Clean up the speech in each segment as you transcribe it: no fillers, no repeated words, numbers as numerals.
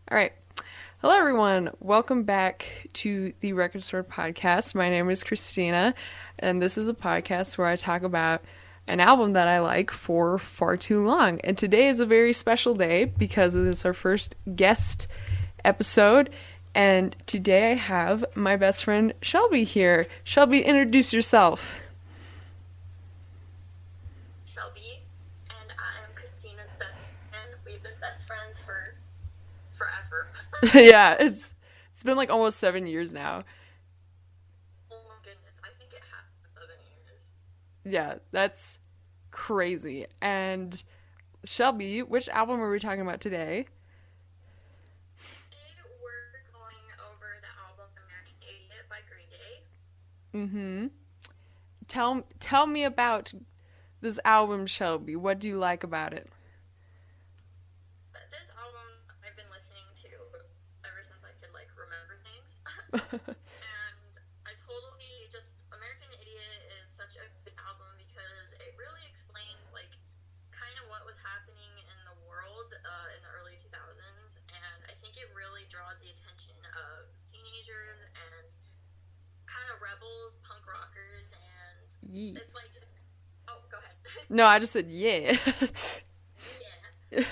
All right. Hello, everyone. Welcome back to the Record Store Podcast. My name is Christina, and this is a podcast where I talk about an album that I like for far too long. And today is a very special day because it is our first guest episode. And today I have my best friend Shelby here. Shelby, introduce yourself. Shelby, and I am Christina's best friend. We've been best friends for forever. Yeah, it's been like almost 7 years now. Oh my goodness, I think it has 7 years. Yeah, that's crazy. And Shelby, which album are we talking about today? Today we're going over the album American Idiot by Green Day. Mm-hmm. Tell me about this album, Shelby. What do you like about it? This album I've been listening to ever since I could remember things. And I totally just American Idiot is such a good album because it really explains kind of what was happening in the world in the early 2000s, and I think it really draws the attention of teenagers and kind of rebels, punk rockers, and Yee. it's oh, go ahead. No, I just said yeah. Yeah.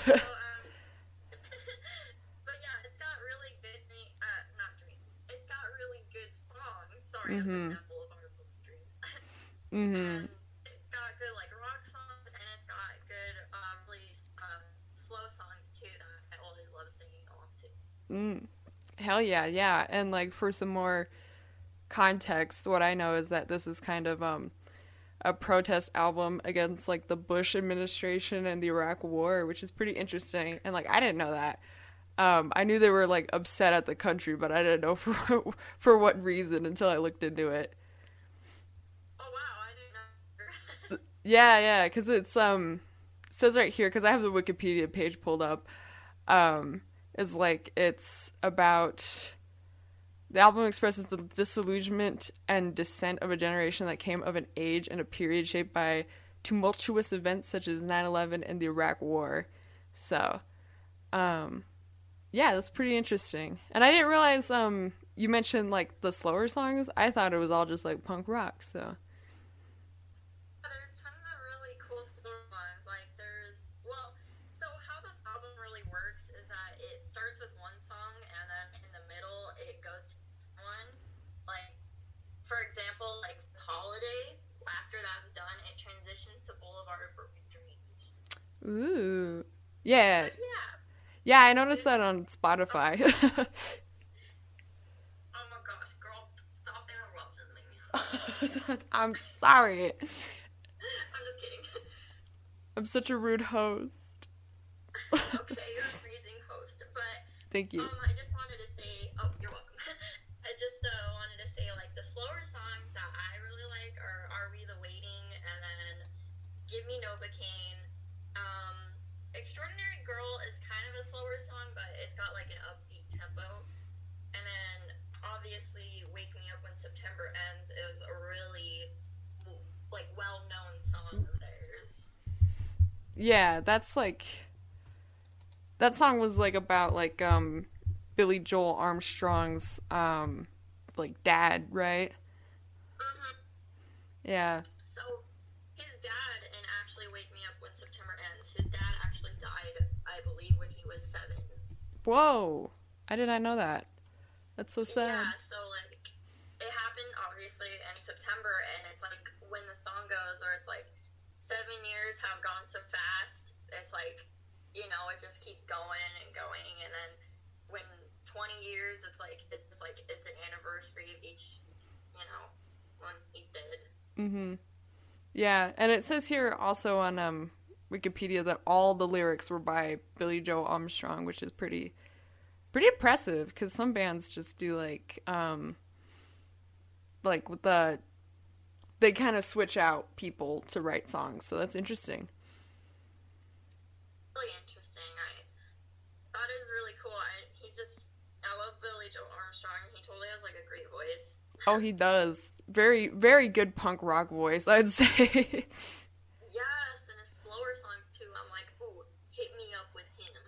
So but yeah, it's got really good not dreams. It's got really good songs. Sorry, that's Mm-hmm. an apple of our dreams. Mm-hmm. And it's got good rock songs, and it's got good really slow songs too that I always love singing along to. Mm. Hell yeah, yeah. And like for some more context, what I know is that this is kind of a protest album against like the Bush administration and the Iraq War, which is pretty interesting. And like I didn't know that. I knew they were like upset at the country, but I didn't know for what reason until I looked into it. Oh wow, I didn't know. Yeah, yeah, because it says right here because I have the Wikipedia page pulled up. Is like it's about the album expresses the disillusionment and dissent of a generation that came of an age and a period shaped by tumultuous events such as 9/11 and the Iraq War. So, um, yeah, that's pretty interesting. And I didn't realize you mentioned like the slower songs. I thought it was all just like punk rock. So, There's tons of really cool storylines. So how this album really works is that it starts with one song, and then in the middle it goes to one. Like, for example, Holiday. After that's done, it transitions to Boulevard of Broken Dreams. ooh, yeah, But yeah, yeah, I noticed that it's. on Oh, Spotify. oh my gosh, girl, stop interrupting me. I'm sorry. I'm just kidding. I'm such a rude host. Okay, you're an amazing host, but Thank you. I just wanted to say, oh, you're welcome. I just wanted to say, the slower songs that I really like are We the Waiting, and then Give Me Novocaine. Um, Extraordinary Girl is kind of a slower song, but it's got, an upbeat tempo. And then, obviously, Wake Me Up When September Ends is a really, well-known song of theirs. Yeah, that's like that song was like about like Billy Joel Armstrong's like dad, right? Mm-hmm. Yeah. So, his dad, and actually Wake Me Up When September Ends, his dad actually died, I believe, when he was 7. Whoa. I did not know that. That's so sad. Yeah, so, it happened, obviously, in September, and it's, when the song goes, or it's, 7 years have gone so fast, it's, it just keeps going and going, and then when 20 years, it's an anniversary of each, when he did. Mhm. Yeah, and it says here also on Wikipedia that all the lyrics were by Billy Joel Armstrong, which is pretty impressive because some bands just do like with they kind of switch out people to write songs, so that's interesting. Really interesting. That is really cool. I love Billy Joe Armstrong. He totally has a great voice. Oh, he does. Very, very good punk rock voice, I'd say. Yes, and his slower songs too. I'm like, ooh, hit me up with him.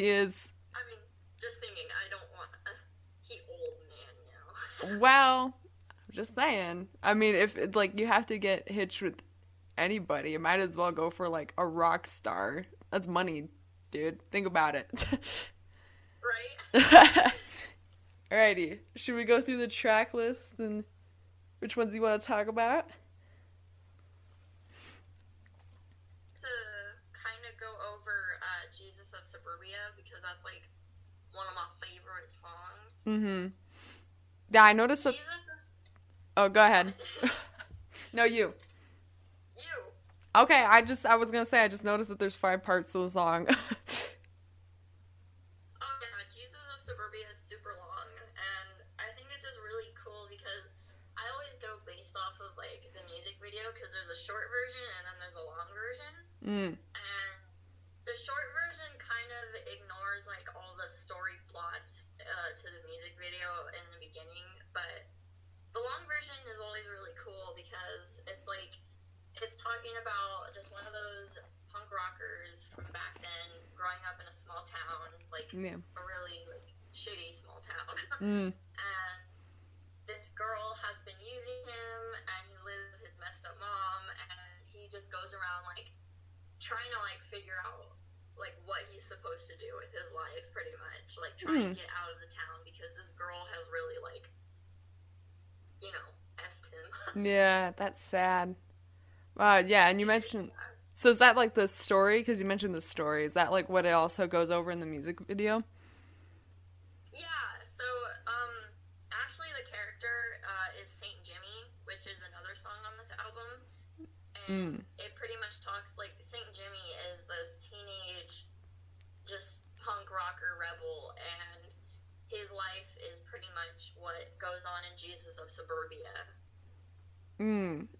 He is. I mean, just thinking, I don't want he old man now. Well, I'm just saying. I mean, if like you have to get hitched with anybody, you might as well go for like a rock star. That's money, dude. Think about it. Right? Alrighty, should we go through the track list and which ones you want to talk about? To kind of go over Jesus of Suburbia because that's like one of my favorite songs. Mm-hmm. Yeah, I noticed that. Oh, go ahead. No, you. You. Okay, I was gonna say I just noticed that there's 5 parts to the song. Oh yeah, Jesus of Suburbia is super long, and I think it's just really cool because I always go based off of like the music video because there's a short version and then there's a long version. Mm. And the short version kind of ignores like all the story plots to the music video in the beginning, but the long version is always really cool because it's like it's talking about just one of those punk rockers from back then growing up in a small town, like a really like shitty small town. And this girl has been using him and he lives with his messed up mom and he just goes around like trying to like figure out like what he's supposed to do with his life pretty much, like trying to get out of the town because this girl has really like, you know, effed him. Yeah, that's sad. Yeah, and you mentioned... So is that like the story? Because you mentioned the story. Is that like what it also goes over in the music video? Yeah, so actually the character is Saint Jimmy, which is another song on this album. And it pretty much talks like Saint Jimmy is this teenage just punk rocker rebel and his life is pretty much what goes on in Jesus of Suburbia.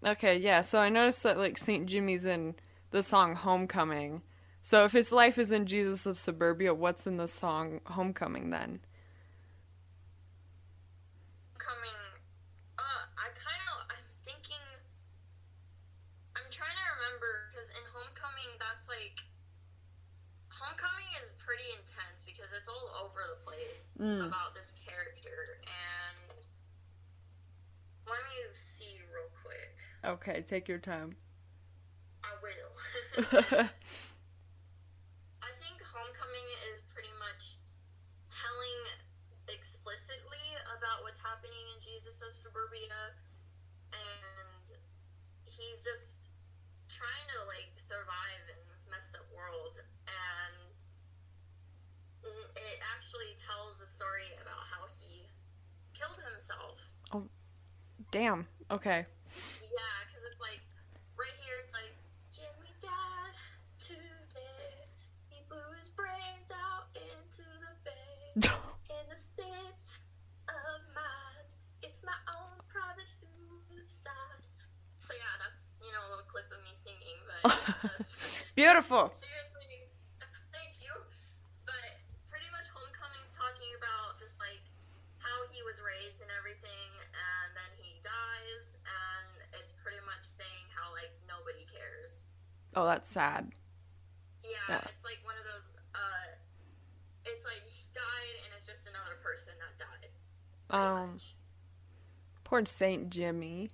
Okay, yeah. So I noticed that like Saint Jimmy's in the song Homecoming. So if his life is in Jesus of Suburbia, what's in the song Homecoming then? Homecoming, I'm thinking, I'm trying to remember, because in Homecoming, that's like, Homecoming is pretty intense because it's all over the place about this character, and let me see real quick. Okay, take your time. I will. I think Homecoming is pretty much telling explicitly about what's happening in Jesus of Suburbia, and he's just trying to like survive in this messed up world, and it actually tells a story about how he killed himself. Oh, damn. Okay. Yeah, because it's like right here it's like Jimmy died today, he blew his brains out into the bay, in the state of mind, it's my own private suicide. So yeah, that's, you know, a little clip of me singing, but yeah, that's beautiful. Seriously, thank you. But pretty much Homecoming's talking about just like how he was raised and everything, and then he dies, and it's pretty much saying how like nobody cares. Oh, that's sad. Yeah, it's like one of those, it's like he died and it's just another person that died. Much. Poor Saint Jimmy.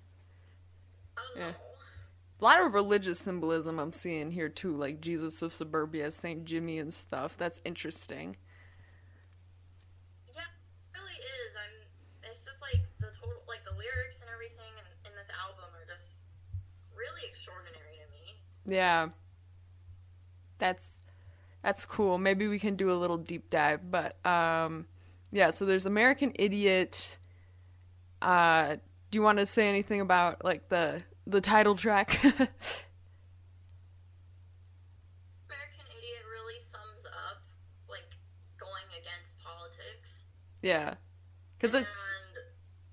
Oh no. A lot of religious symbolism I'm seeing here too, like Jesus of Suburbia, Saint Jimmy and stuff. That's interesting. Yeah, it really is. It's just like the total, like the lyrics and everything in this album are just really extraordinary to me. Yeah. That's cool. Maybe we can do a little deep dive, but yeah, so there's American Idiot. Do you want to say anything about like the title track? American Idiot really sums up like going against politics. Yeah. Cuz it's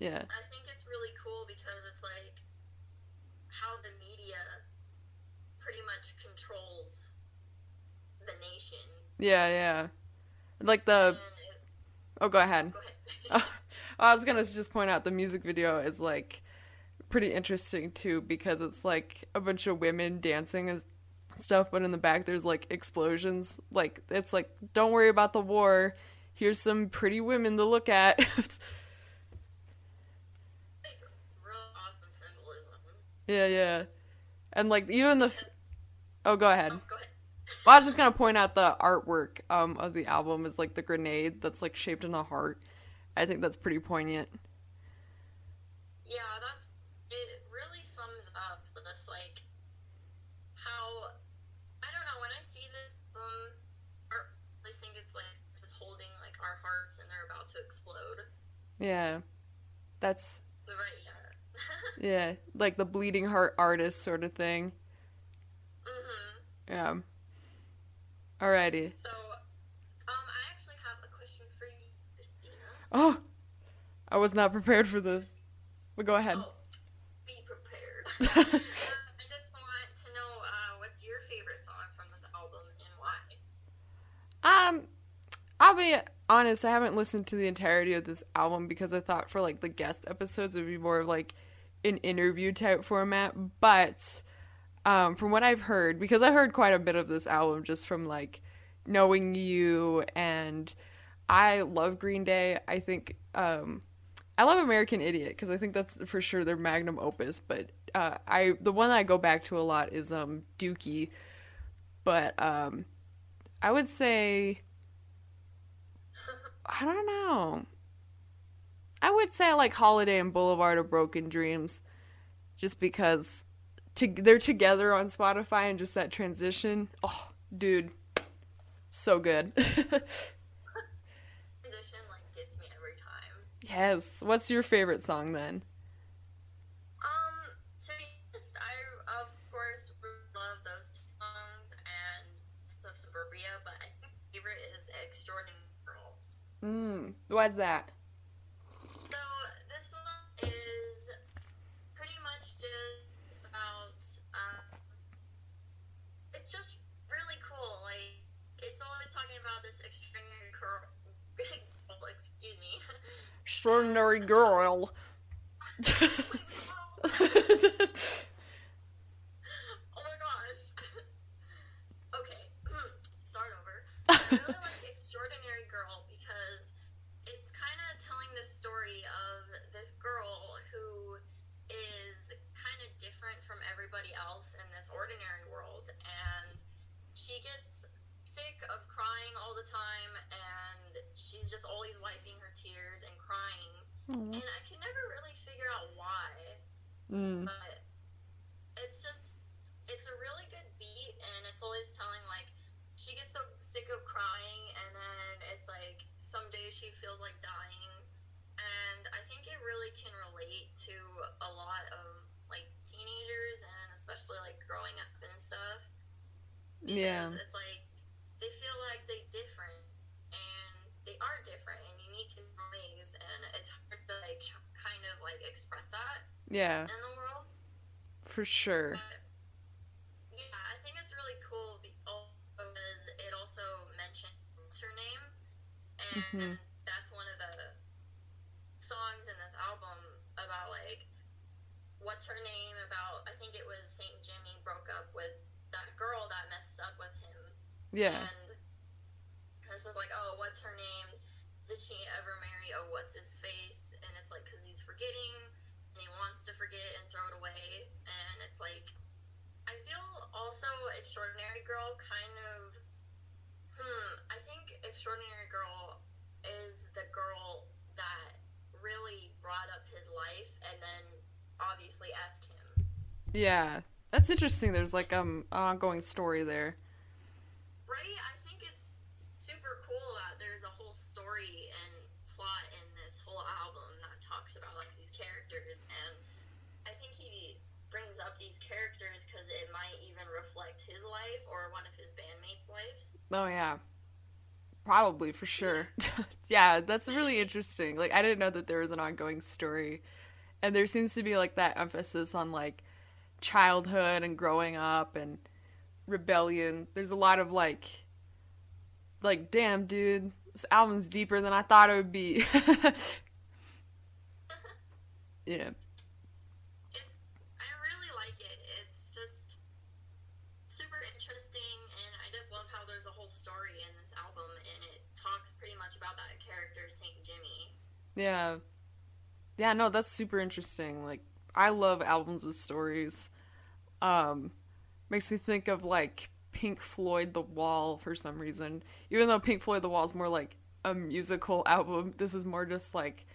I think it's really cool because it's like how the media pretty much controls the nation. Yeah. Like the... Oh, go ahead. Go ahead. I was gonna just point out the music video is like pretty interesting too because it's like a bunch of women dancing stuff, but in the back there's like explosions. Like it's like, don't worry about the war. Here's some pretty women to look at. Like, real awesome symbolism. Yeah, yeah. And like even the Because, oh, go ahead. oh, go ahead. Well, I was just gonna point out the artwork of the album is like the grenade that's like shaped in a heart. I think that's pretty poignant. Yeah, it really sums up this, like, how, I don't know, when I see this, I really think it's like just holding like our hearts and they're about to explode. Yeah, that's Right, yeah. yeah, like the bleeding heart artist sort of thing. Mm-hmm. Yeah. Alrighty. So, I actually have a question for you, Christina. Oh, I was not prepared for this. But go ahead. Oh, be prepared. I just want to know, what's your favorite song from this album and why? um, I'll be honest, I haven't listened to the entirety of this album because I thought for like the guest episodes it would be more of like an interview type format. But from what I've heard, because I heard quite a bit of this album just from like knowing you, and I love Green Day. I think I love American Idiot because I think that's for sure their magnum opus. But the one I go back to a lot is Dookie. But I would say, I don't know. I would say I like Holiday and Boulevard of Broken Dreams, just because they're together on Spotify and just that transition. Oh, dude, so good. Transition, like, gets me every time. Yes. What's your favorite song then? So yes, I, of course, love those two songs and of Suburbia, but I think my favorite is Extraordinary Girl. Why's that? So this one is pretty much just about, it's just really cool. Like, it's always talking about this extraordinary girl, excuse me, Extraordinary and, Girl. completely wrong. Oh my gosh. Okay, start over. I really like Extraordinary Girl because it's kind of telling the story of this girl who is kind of different from everybody else in this ordinary world, and she gets sick of crying all the time, and she's just always wiping her tears and crying, and I can never really figure out why. But it's a really good beat, and it's always telling, like, she gets so sick of crying, and then it's like some days she feels like dying, and I think it really can relate to a lot of like teenagers, and especially like growing up and stuff, Yeah. because it's like they feel like they're different, and they are different and unique in ways, and it's hard to like kind of like express that Yeah, in the world. for sure. But yeah, I think it's really cool because it also mentions what's her name, and that's one of the songs in this album about like what's her name, about I think it was Saint Jimmy broke up with that girl that messed up with him, Yeah. and this is like, oh, what's her name? Did she ever marry? Oh, what's his face? And it's like, because he's forgetting and he wants to forget and throw it away, and it's like, I feel also Extraordinary Girl kind of, I think Extraordinary Girl is the girl that really brought up his life and then obviously effed him. Yeah. That's interesting. There's like an ongoing story there. Right? I think it's super cool that there's a whole story and plot in this whole album that talks about like these characters, and I think he brings up these characters because it might even reflect his life or one of his bandmates' lives. Oh yeah. Probably, for sure. Yeah, that's really interesting. Like I didn't know that there was an ongoing story. And there seems to be like that emphasis on like childhood and growing up and rebellion. There's a lot of like damn dude, this album's deeper than I thought it would be. Yeah. I really like it. It's just super interesting pretty much about that character, Saint Jimmy. Yeah. Yeah, no, that's super interesting. Like, I love albums with stories. Um, Makes me think of like Pink Floyd The Wall for some reason. Even though Pink Floyd The Wall is more like a musical album, this is more just like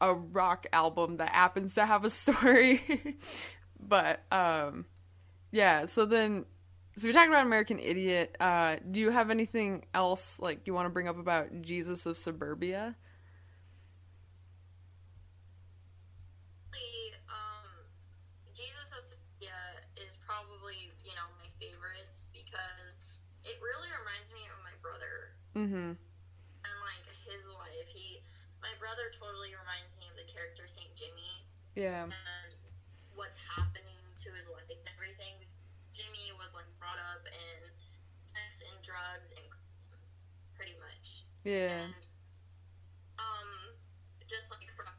a rock album that happens to have a story. But yeah, so we talked about American Idiot. Do you have anything else like you want to bring up about Jesus of Suburbia? Jesus of Topia is probably, my favorites because it really reminds me of my brother Mm-hmm. and like his life. My brother totally reminds me of the character Saint Jimmy Yeah. and what's happening to his life and everything. Jimmy was like brought up in sex and drugs and pretty much. Yeah. And just like from,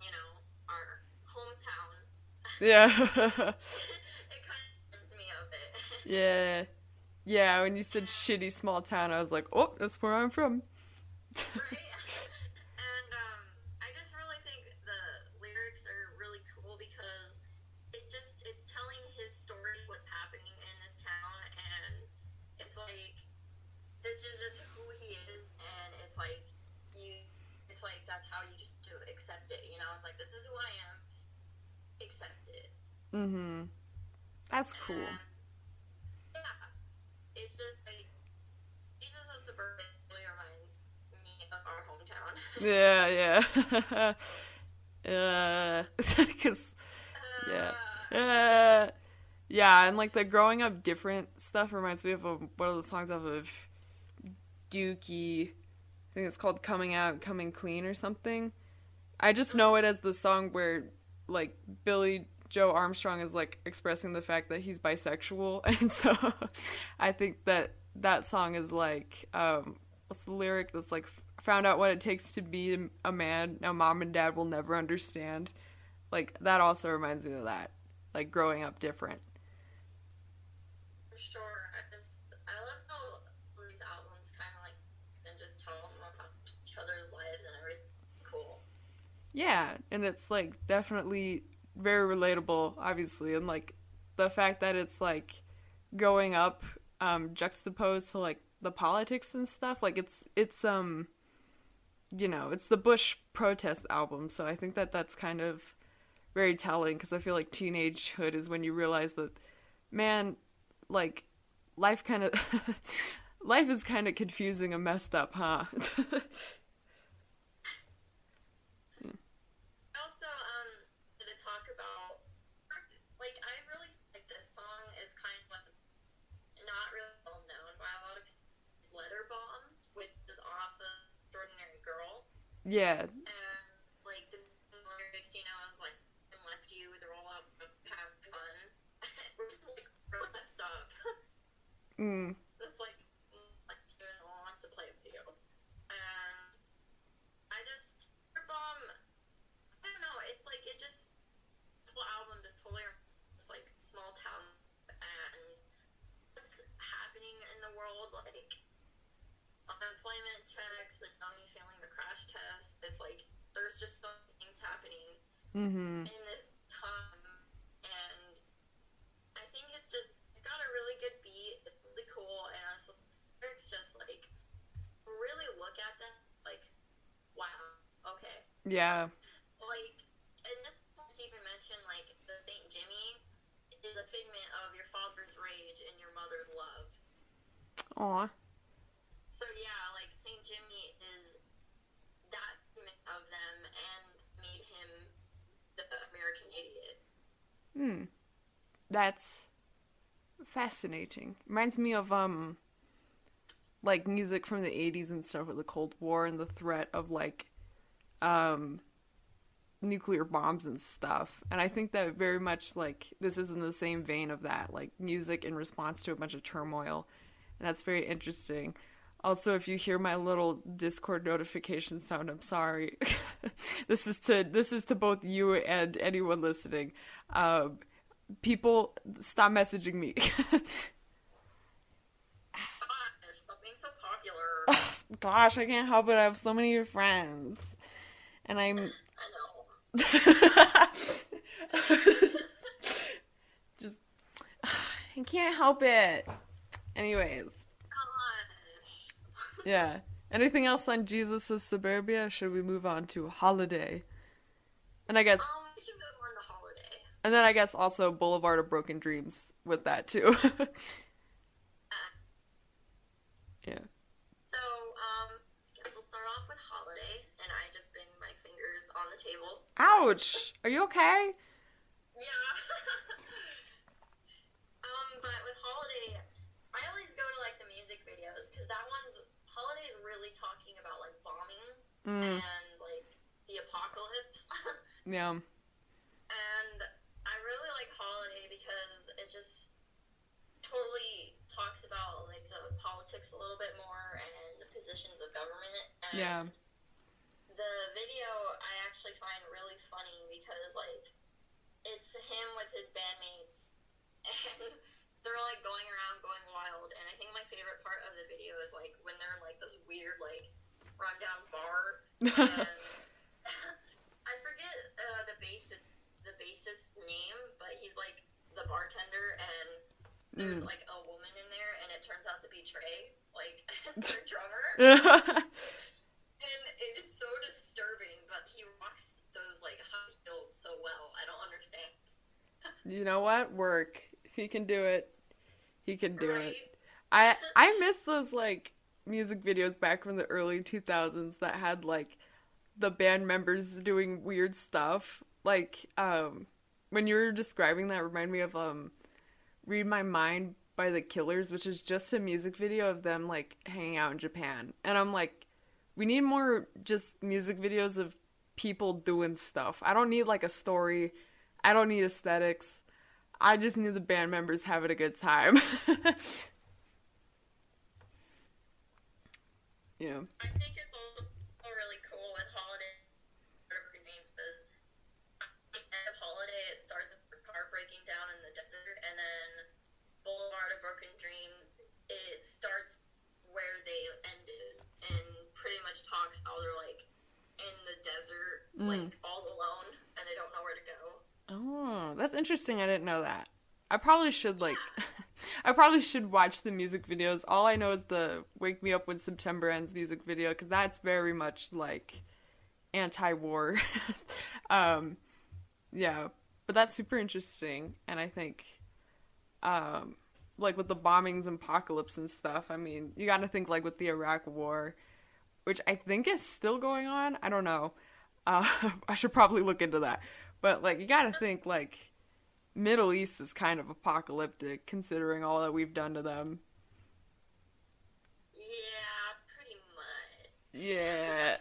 our hometown. Yeah. It kind of reminds me of it. Yeah. Yeah, when you said shitty small town, I was like, oh, that's where I'm from. Right? And I just really think the lyrics are really cool because it's telling his story, what's happening in this town, and it's like this is just who he is, and it's like that's how you just do it, accept it, it's like this is who I am, accept it. Mm-hmm. That's cool. And yeah, it's just like Jesus of Suburban really reminds me of our hometown. Yeah, yeah. Cause, yeah. Yeah, and like the growing up different stuff reminds me of one of the songs off of Dookie. I think it's called Coming Out, Coming Clean or something. I just know it as the song where like Billy Joe Armstrong is like expressing the fact that he's bisexual, and so I think that song is like what's the lyric that's like found out what it takes to be a man. Now mom and dad will never understand. Like that also reminds me of that, like growing up different. For sure. I love how these albums kind of like and just tell them about each other's lives and everything. Cool. Yeah, and it's like definitely very relatable, obviously, and like the fact that it's like going up juxtaposed to like the politics and stuff. Like it's it's the Bush protest album, so I think that that's kind of very telling because I feel like teenagehood is when you realize that, man, like life kind of life is kind of confusing and messed up, huh? Also, to talk about, like, I really think this song is kind of like not really well known by a lot of people. It's Letter Bomb, which is off of Extraordinary Girl. Yeah. And, like, the Christina was like, I left you with a roll up, have fun. We're just like, real messed up. This, like tune wants to play with you. And I just, Letter Bomb, I don't know, it's like, it just, the whole album just totally, just like, small town and what's happening in the world, like, unemployment checks, the dummy failing the crash test. It's like there's just so many things happening in this time, and I think it's got a really good beat. It's really cool, and it's just like really look at them like, wow, okay, Yeah. like, and this even mentioned like the Saint Jimmy is a figment of your father's rage and your mother's love. Aw. So yeah, like Saint Jimmy is that of them and made him the American Idiot. That's fascinating. Reminds me of like music from the 80s and stuff with the Cold War and the threat of like nuclear bombs and stuff. And I think that very much like this is in the same vein of that, like music in response to a bunch of turmoil. And that's very interesting. Also, if you hear my little Discord notification sound, I'm sorry. This is to both you and anyone listening. People, stop messaging me. Gosh, stop being so popular. Gosh, I can't help it. I have so many friends. And I'm I know. just, I can't help it. Anyways, Gosh. yeah. Anything else on Jesus' Suburbia? Should we move on to Holiday? And I guess, We should move on to Holiday. and then I guess also Boulevard of Broken Dreams with that too. Uh, Yeah. so, guess we'll start off with Holiday, and I just banged my fingers on the table. Ouch! Are you okay? Yeah. But with Holiday, I always go to like the music videos because Holiday is really talking about like bombing Mm, and like the apocalypse. yeah. And I really like Holiday because it just totally talks about like the politics a little bit more and the positions of government. Yeah. And the video I actually find really funny because like it's him with his bandmates and they're like going around going wild. And I think my favorite part of the video is like when they're in like this weird like rundown bar and I forget the bassist's name, but he's like the bartender and there's Mm. like a woman in there and it turns out to be Trey, like their drummer. And it is so disturbing, but he rocks those like high heels so well. I don't understand. You know what? Work. If he can do it, he can do it. Right? I miss those like music videos back from the early 2000s that had like the band members doing weird stuff. Like when you were describing that reminded me of Read My Mind by the Killers, which is just a music video of them like hanging out in Japan. And I'm like, we need more just music videos of people doing stuff. I don't need like a story. I don't need aesthetics. I just need the band members having a good time. Yeah. I think it's also really cool with Holiday, whatever names, because at the end of Holiday, it starts with the car breaking down in the desert, and then Boulevard of Broken Dreams, it starts where they ended, and pretty much talks how they're like in the desert, Mm. like all alone, and they don't know where to go. Oh, that's interesting. I didn't know that. I probably should like Yeah. I probably should watch the music videos. All I know is the Wake Me Up When September Ends music video cuz that's very much like anti-war. um yeah, but that's super interesting and I think like with the bombings and apocalypse and stuff, I mean, you got to think like with the Iraq war, which I think is still going on. I don't know. I should probably look into that. But like you got to think like Middle East is kind of apocalyptic considering all that we've done to them. Yeah, pretty much. Yeah.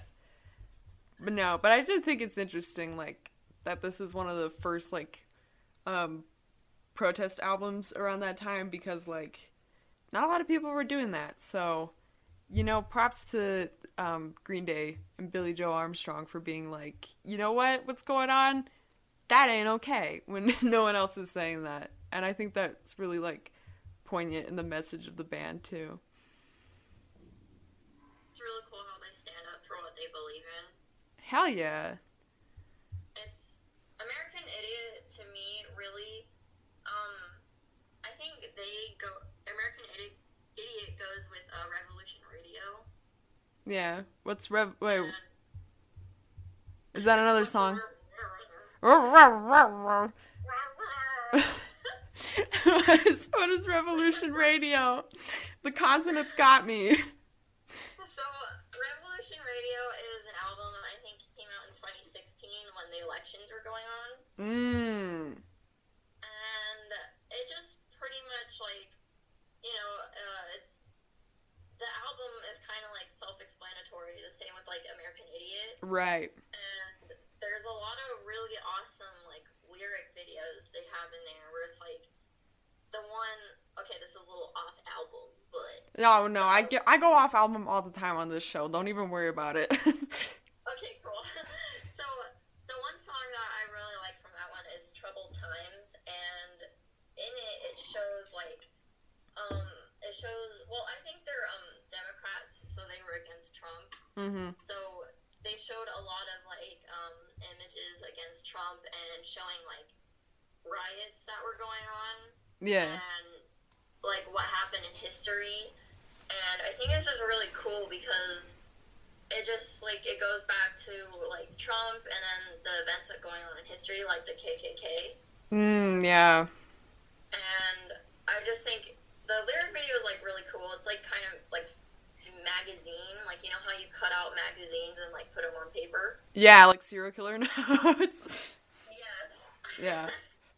But no, but I did think it's interesting like that this is one of the first like um protest albums around that time because like not a lot of people were doing that. So, props to Green Day and Billy Joe Armstrong for being like, you know what? What's going on? That ain't okay when no one else is saying that. And I think that's really like poignant in the message of the band too. It's really cool how they stand up for what they believe in. Hell yeah. It's American Idiot to me really I think Idiot goes with Revolution Radio. Yeah. Wait, And is that another song? What is Revolution Radio? The consonants got me. So Revolution Radio is an album I think came out in 2016 when the elections were going on. Mmm. And it just pretty much like, the album is kind of like self-explanatory. The same with like American Idiot. Right. And there's a lot of really awesome like lyric videos they have in there where it's like the one. Okay, this is a little off album, but No, I go off album all the time on this show. Don't even worry about it. okay, cool. So the one song that I really like from that one is Troubled Times, and in it shows like it shows. Well, I think they're Democrats, so they were against Trump. Mm-hmm. So they showed a lot of like images against Trump and showing like riots that were going on Yeah. and like what happened in history. And I think it's just really cool because it just like it goes back to like Trump and then the events that are going on in history, like the KKK. Yeah. And I just think the lyric video is like really cool. It's like kind of like magazine, like you know how you cut out magazines and like put them on paper. Yeah, like serial killer notes. Yes. Yeah.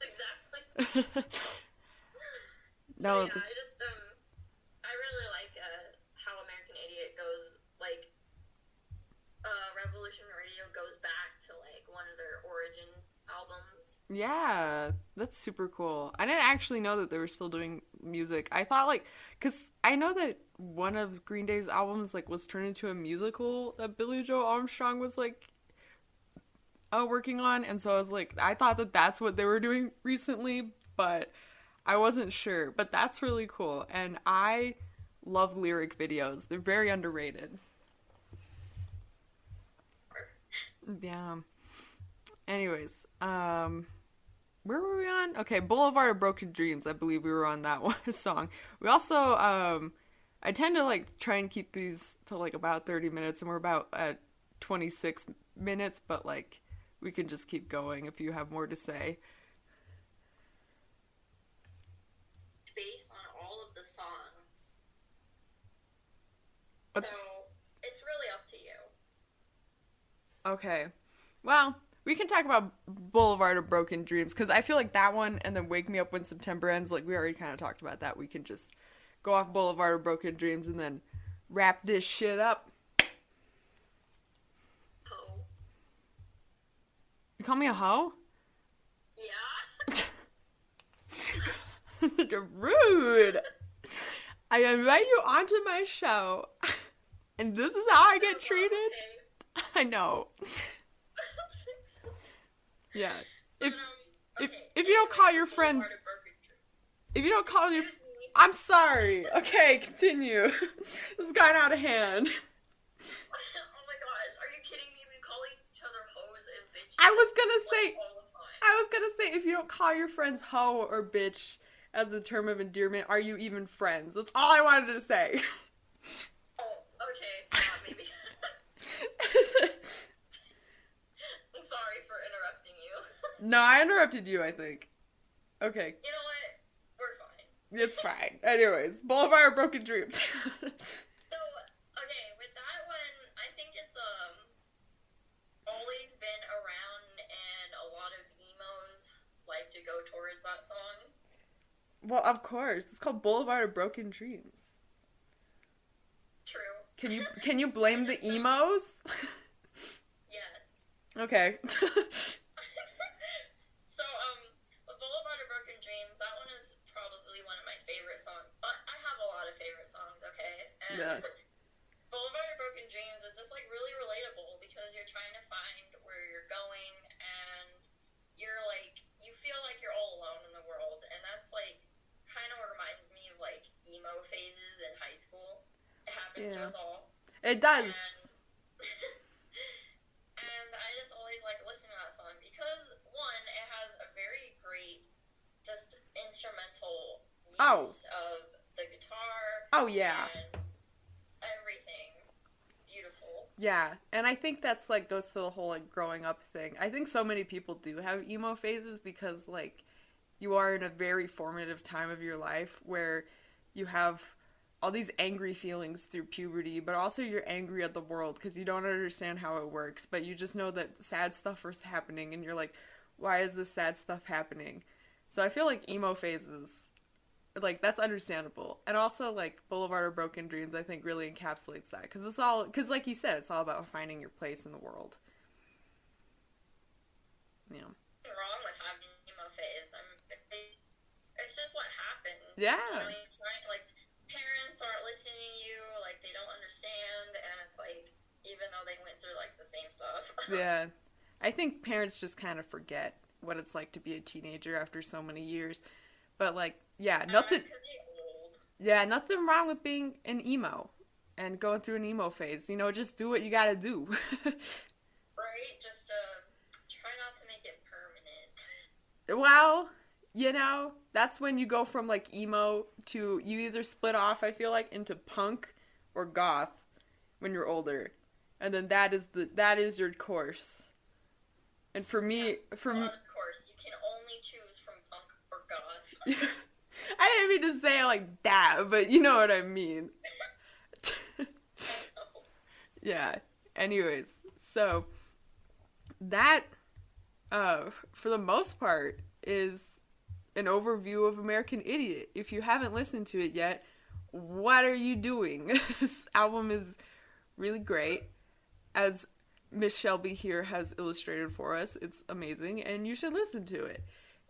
Exactly. So No. yeah, I just I really like how American Idiot goes like Revolution Radio goes back to like one of their origin albums. Yeah, that's super cool. I didn't actually know that they were still doing music. I thought like, cause I know that one of Green Day's albums like was turned into a musical that Billy Joe Armstrong was like working on, and so I was like, I thought that that's what they were doing recently, but I wasn't sure. But that's really cool, and I love lyric videos. They're very underrated. Yeah. Anyways, where were we on? Okay, Boulevard of Broken Dreams. I believe we were on that one song. We also, I tend to like try and keep these to like about 30 minutes, and we're about at 26 minutes, but like we can just keep going if you have more to say. Based on all of the songs. What's... So it's really up to you. Okay. Well, we can talk about Boulevard of Broken Dreams, because I feel like that one and then Wake Me Up When September Ends, like we already kind of talked about that. We can just go off Boulevard of Broken Dreams and then wrap this shit up. Ho. You call me a hoe? Yeah. Rude. I invite you onto my show, and this is how I get treated. Okay. I know. Yeah. Okay. If you don't call your friends, if you don't call your, I'm sorry. Okay, continue. This has gotten out of hand. Oh my gosh, are you kidding me? We call each other hoes and bitches. I was gonna say, like, all the time. I was gonna say, if you don't call your friends hoe or bitch as a term of endearment, are you even friends? That's all I wanted to say. Oh, okay. Maybe. I'm sorry for interrupting you. No, I interrupted you, I think. Okay. You know what? We're fine. It's fine. Anyways, Boulevard of Broken Dreams. So, okay, with that one, I think it's always been around, and a lot of emos like to go towards that song. Well, of course. It's called Boulevard of Broken Dreams. True. Can you blame the emos? Yes. Okay. So, with Boulevard of Broken Dreams, that one is probably one of my favorite songs. But I have a lot of favorite songs, okay? And Yeah. Boulevard of Broken Dreams is just, like, really relatable because you're trying to find where you're going and you're, like, you feel like you're all alone in the world. And that's, like, kind of reminds me of, like, emo phases in high school. It happens to us all. It does. And I just always like listen to that song because one, it has a very great just instrumental use of the guitar. Oh yeah. And everything. It's beautiful. Yeah, and I think that's like goes to the whole like growing up thing. I think so many people do have emo phases because like you are in a very formative time of your life where you have all these angry feelings through puberty, but also you're angry at the world because you don't understand how it works, but you just know that sad stuff is happening and you're like, why is this sad stuff happening? So I feel like emo phases, like that's understandable. And also like Boulevard of Broken Dreams I think really encapsulates that because like you said, it's all about finding your place in the world. Yeah. Nothing wrong with having an emo phase. It's just what happens. Yeah. You know, it's right, like parents aren't listening to you, like they don't understand, and it's like even though they went through like the same stuff. Yeah. I think parents just kind of forget what it's like to be a teenager after so many years. But like, yeah, nothing. Because they're old. Yeah, nothing wrong with being an emo and going through an emo phase. You know, just do what you gotta do. Right? Just try not to make it permanent. Well, you know, that's when you go from like emo to you either split off, I feel like, into punk or goth when you're older. And then that is your course. And for Yeah. me, Well, of course, you can only choose from punk or goth. I didn't mean to say it like that, but you know what I mean. I know. Yeah. Anyways, so that for the most part is an overview of American Idiot. If you haven't listened to it yet, what are you doing? This album is really great. As Miss Shelby here has illustrated for us, it's amazing and you should listen to it.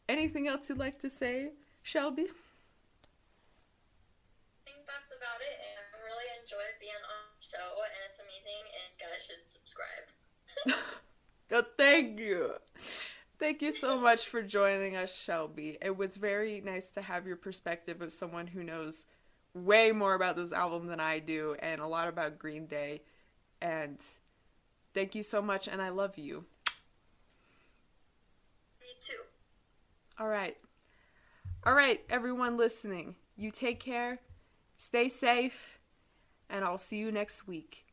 Anything else you'd like to say, Shelby? I think that's about it, and I really enjoyed being on the show, and it's amazing, and guys should subscribe. Oh, thank you. Thank you so much for joining us, Shelby. It was very nice to have your perspective of someone who knows way more about this album than I do and a lot about Green Day. And thank you so much, and I love you. Me too. All right. All right, everyone listening. You take care, stay safe, and I'll see you next week.